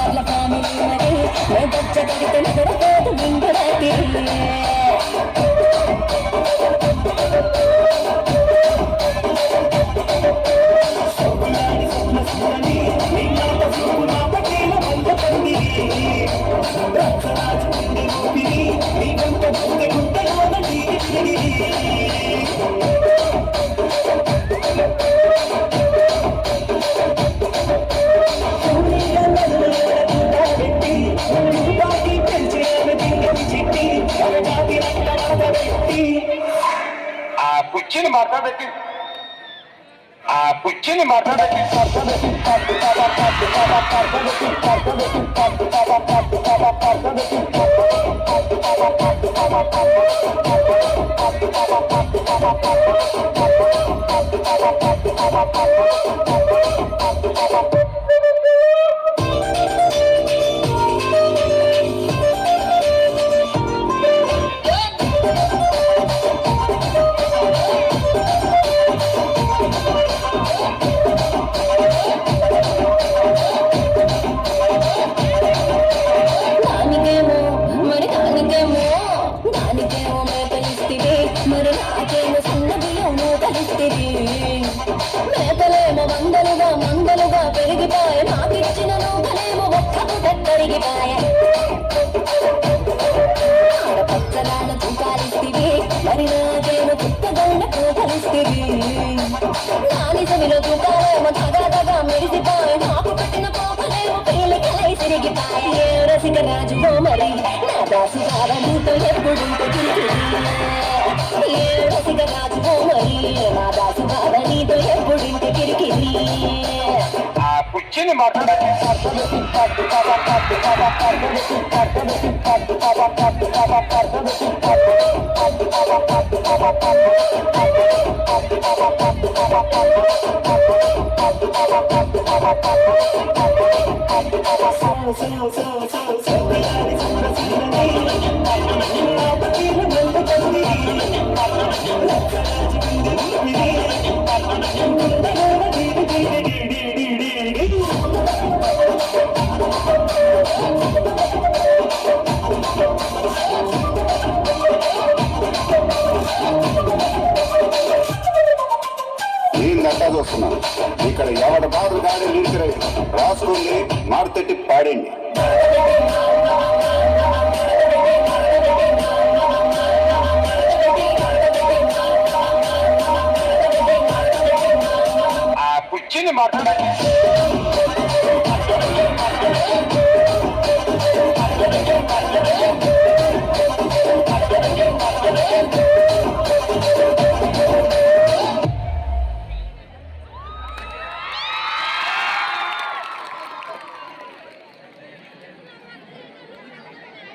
వాళ్ళ ఫ్యామిలీ మరి గచ్చ కడితే నిద్రపోదు నిండు రాత్రి పుచ్చిని మాట్లాడబెట్టి పుచ్చిని మాట్లాడబెట్టి మేకలేమో మందలుగా పెరిగిపాయ నాకిచ్చిన నూకలేమో ఒక్కపు తరిగిపాయ ఆడపచ్చలాన చూకాలిస్తివి మరి నాకేమో చుక్కగౌన పూకలిస్తివి నాని సవిలో తూకాలేమో తగాదగా మెరిసిపాయ నాకు పెట్టిన పోకలేమో పేలికలై తిరిగిపాయ ఏ రసిక రాజుగో మరి నా దాసు బావ నీతో ఎప్పుడుంటే తిరిగి ఏ రసిక రాజుగో మరి నా దాసు బావ నీతో ఎప్పుడింటే కిరికిరి పుచ్చిని మాట్లాడబెట్టి చూస్తున్నాను ఇక్కడ ఎవరి బాధ గాడి నీరు రాసుకుంది మార్తెట్టి పాడండి. పుచ్చిని మాట్లాడండి.